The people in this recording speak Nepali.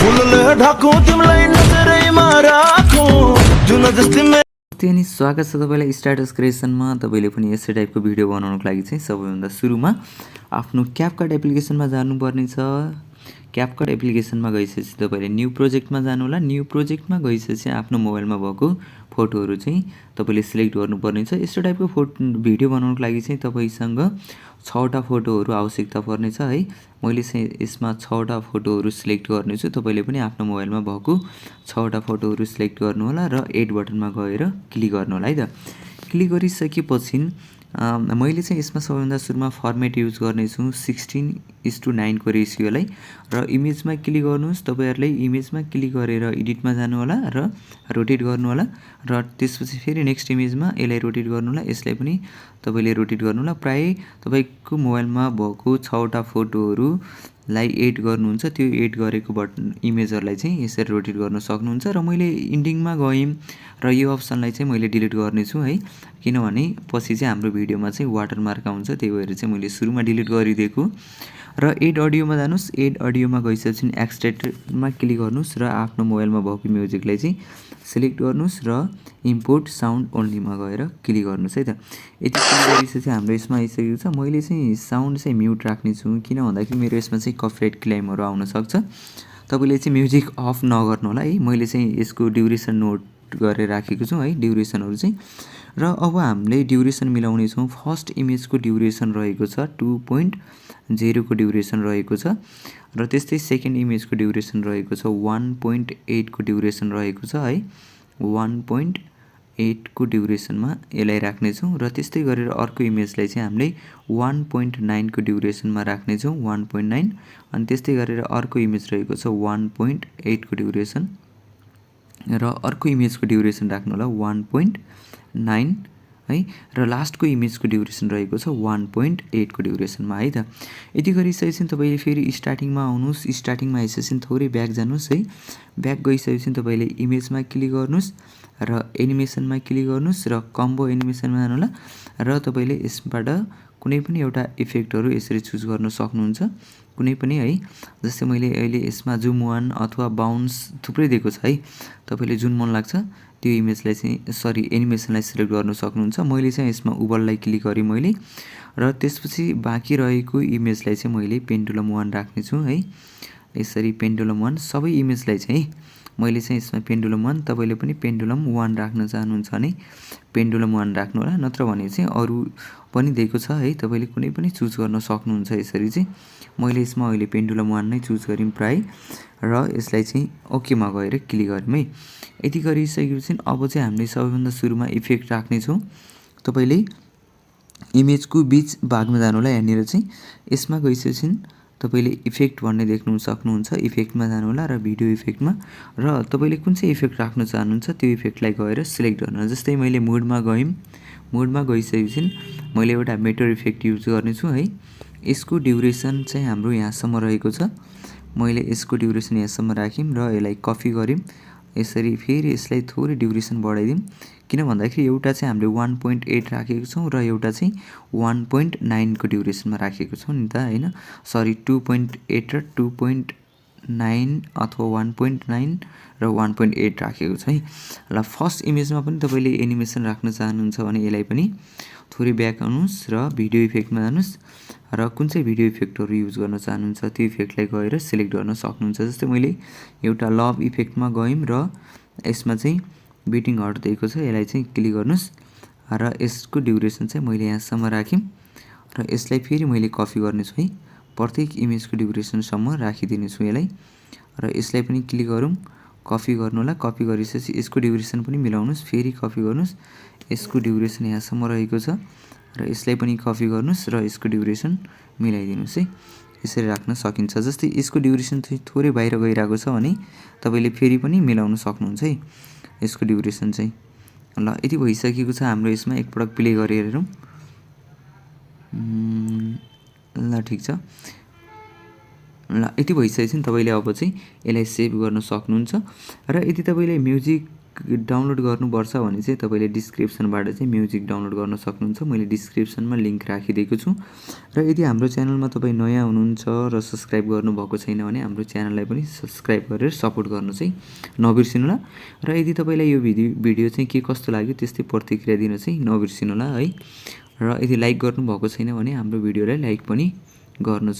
फुल ले ढाकु तिमलाई नजरैमा राखु जुन जस्तै अनि स्वागत छ तपाईलाई स्ट्याटस क्रिएसनमा। तपाईले पनि यस्तै टाइपको भिडियो बनाउनको लागि चाहिँ सबैभन्दा सुरुमा आफ्नो क्यापकट एप्लिकेसनमा जानुपर्ने छ। क्यापकट एप्लिकेसनमा गइसकेपछि तपाईले न्यू प्रोजेक्टमा जानु होला। न्यू प्रोजेक्टमा गइसकेपछि आफ्नो मोबाइलमा भएको फोटोहरू चाहिँ तपाईले सिलेक्ट गर्नुपर्ने छ। यस्तो टाइपको भिडियो बनाउनको लागि चाहिँ तपाईसँग 6 वटा फोटोहरू आवश्यकता पर्नेछ है। मैले चाहिँ यसमा 6 वटा फोटोहरू सिलेक्ट गर्नेछु। तपाईले पनि आफ्नो मोबाइलमा भएको 6 वटा फोटोहरू सिलेक्ट गर्नु होला र एड बटनमा गएर क्लिक गर्नु होला है त। क्लिक गरिसकेपछि मैले चाहिँ यसमा सबैभन्दा सुरुमा फर्मेट युज गर्नेछु 16:9 को रेसियोलाई र इमेजमा क्लिक गर्नुहोस्। तपाईहरुले इमेजमा क्लिक गरेर एडिटमा जानु होला र रोटेट गर्नु होला र त्यसपछि फेरि नेक्स्ट इमेजमा यसलाई रोटेट गर्नु होला। यसलाई पनि तपाईले रोटेट गर्नु होला। प्राय तपाईको मोबाइलमा भएको 6 वटा फोटोहरूलाई एड गर्नुहुन्छ। त्यो एड गरेको इमेजहरुलाई चाहिँ यसरी रोटेट गर्न सक्नुहुन्छ र मैले इन्डिङमा गएँ र यो अप्सनलाई चाहिँ मैले डिलिट गर्नेछु है। किनभने पछि चाहिँ हाम्रो भिडियोमा चाहिँ वाटरमार्क आउँछ, त्यही भएर चाहिँ मैले सुरुमा डिलिट गरिदिएको। र एड अडियोमा जानुस्। एड अडियोमा गइसकेपछि एक्सट्र्याक्टमा क्लिक गर्नुस् र आफ्नो मोबाइलमा भएको म्युजिकलाई चाहिँ सिलेक्ट गर्नुस् र इम्पोर्ट साउन्ड ओन्लीमा गएर क्लिक गर्नुस् है त। यति क्लिक गरिसकेपछि हाम्रो यसमा आइसकेको छ। मैले चाहिँ साउन्ड चाहिँ म्युट राख्ने छु, किन भन्दाखेरि मेरो यसमा चाहिँ कपिराइट क्लेमहरू आउन सक्छ। तपाईले चाहिँ म्युजिक अफ नगर्नु होला है। मैले चाहिँ यसको ड्युरेसन नोट गरेर राखेको छु है, ड्युरेसनहरू चाहिँ। र अब हामीले ड्युरेसन मिलाउने छौँ। फर्स्ट इमेजको ड्युरेसन रहेको छ 2.0 को ड्युरेसन रहेको छ र त्यस्तै सेकेन्ड इमेजको ड्युरेसन रहेको छ 1.8 को ड्युरेसन रहेको छ है। 1.8 को ड्युरेसनमा यसलाई राख्नेछौँ र त्यस्तै गरेर अर्को इमेजलाई चाहिँ हामीले 1.9 को ड्युरेसनमा राख्नेछौँ 1.9। अनि त्यस्तै गरेर अर्को इमेज रहेको छ 1.8 को ड्युरेसन र अर्को इमेजको ड्युरेसन राख्नु होला 1.9 है। र लास्टको इमेजको ड्युरेसन रहेको छ 1.8 को ड्युरेसनमा है त। यति गरिसकेपछि तपाईले फेरि स्टार्टिङमा आउनुस्। स्टार्टिङमा आइसकेपछि थोरै ब्याक जानुस् है। ब्याक गइसकेपछि तपाईले इमेजमा क्लिक गर्नुस् र एनिमेसनमा क्लिक गर्नुस् र कम्बो एनिमेसनमा जानु होला र तपाईले यसबाट कुनै पनि एउटा इफेक्टहरू यसरी चुज गर्न सक्नुहुन्छ, कुनै पनि है। जस्तै मैले अहिले यसमा जुम वान अथवा बाउन्स थुप्रै दिएको छ है। तपाईले जुन मन लाग्छ त्यो इमेजलाई चाहिँ एनिमेसनलाई सिलेक्ट गर्न सक्नुहुन्छ। मैले चाहिँ यसमा उबललाई क्लिक गरेँ मैले र त्यसपछि बाँकी रहेको इमेजलाई चाहिँ मैले पेन्डुलम 1 राख्ने छु है। यसरी पेन्डुलम 1 सबै इमेजलाई चाहिँ मैले चाहिँ यसमा पेन्डुलम 1, तपाईले पनि पेन्डुलम 1 राख्न चाहनुहुन्छ भने पेन्डुलम 1 राख्नु होला, नत्र भने चाहिँ अरू पनि दिएको छ है। तपाईले कुनै पनि चुज गर्न सक्नुहुन्छ यसरी चाहिँ। मैले यसमा अहिले पेन्डुलम 1 नै चुज गरेँ प्राय र यसलाई चाहिँ ओकेमा गएर क्लिक गरौँ है। यति गरिसकेपछि अब चाहिँ हामीले सबैभन्दा सुरुमा इफेक्ट राख्ने छौँ। तपाईले इमेजको बीच भागमा जानु होला। यहाँनिर चाहिँ यसमा गइसकेपछि तपाईले इफेक्ट भन्ने देख्नु सक्नुहुन्छ। इफेक्टमा जानु होला र भिडियो इफेक्टमा र तपाईले कुन चाहिँ इफेक्ट राख्न चाहनुहुन्छ त्यो इफेक्टलाई गएर सिलेक्ट गर्नु। जस्तै मैले मुडमा गएँ। मुडमा गइसकेपछि मैले एउटा मेटेर इफेक्ट युज गर्नेछु है। यसको ड्युरेसन चाहिँ हाम्रो यहाँसम्म रहेको छ। मैले यसको ड्युरेसन यहाँसम्म राख्यौँ र यसलाई कपी गऱ्यौँ। यसरी फेरि यसलाई थोरै ड्युरेसन बढाइदिउँ, किन भन्दाखेरि एउटा चाहिँ हामीले 1.8 राखेको छौँ र एउटा चाहिँ 1.9 को ड्युरेसनमा राखेको छौँ नि त हैन। सरी 2.8 र 2.9 अथवा 1.9 र 1.8 राखेको छ है। ल फर्स्ट इमेजमा पनि तपाईले एनिमेसन राख्न चाहनुहुन्छ भने यसलाई पनि थोरै ब्याक आउनुस् र भिडियो इफेक्टमा जानुस् र कुन चाहिँ भिडियो इफेक्टहरू युज गर्न चाहनुहुन्छ त्यो इफेक्टलाई गएर सिलेक्ट गर्न सक्नुहुन्छ। जस्तै मैले एउटा लभ इफेक्टमा गएँ र यसमा चाहिँ बिटिङ हार्ट दिएको छ, यसलाई चाहिँ क्लिक गर्नुस् र यसको ड्युरेसन चाहिँ मैले यहाँसम्म राखेँ र यसलाई फेरि मैले कपी गर्नेछु है। प्रत्येक इमेजको ड्युरेसनसम्म राखिदिनेछु यसलाई र यसलाई पनि क्लिक गरौँ, कपी गर्नु होला। कपी गरिसकेपछि यसको ड्युरेसन पनि मिलाउनुस्, फेरि कपी गर्नुस्। यसको ड्युरेसन यहाँसम्म रहेको छ र यसलाई पनि कपी गर्नुस् र यसको ड्युरेसन मिलाइदिनुस् है। यसरी राख्न सकिन्छ। जस्तै यसको ड्युरेसन चाहिँ थोरै बाहिर गइरहेको छ भने तपाईले फेरि पनि मिलाउन सक्नुहुन्छ है यसको ड्युरेसन चाहिँ। ल यति भइसकेको छ हाम्रो यसमा। एकपटक प्ले गरेर हेरौँ। ल ठिक छ। ल यति भइसकेपछि तपाईले अब चाहिँ यसलाई सेभ गर्न सक्नुहुन्छ र यदि तपाईले म्युजिक डाउनलोड गर्नुपर्छ भने चाहिँ तपाईँले डिस्क्रिप्सनबाट चाहिँ म्युजिक डाउनलोड गर्न सक्नुहुन्छ। मैले डिस्क्रिप्सनमा लिङ्क राखिदिएको छु। र यदि हाम्रो च्यानलमा तपाईँ नयाँ हुनुहुन्छ र सब्सक्राइब गर्नुभएको छैन भने हाम्रो च्यानललाई पनि सब्सक्राइब गरेर सपोर्ट गर्नु चाहिँ नबिर्सिनुहोला। र यदि तपाईँलाई यो भिडियो चाहिँ के कस्तो लाग्यो त्यस्तै प्रतिक्रिया दिन चाहिँ नबिर्सिनुहोला है। र यदि लाइक गर्नुभएको छैन भने हाम्रो भिडियोलाई लाइक पनि गर्नु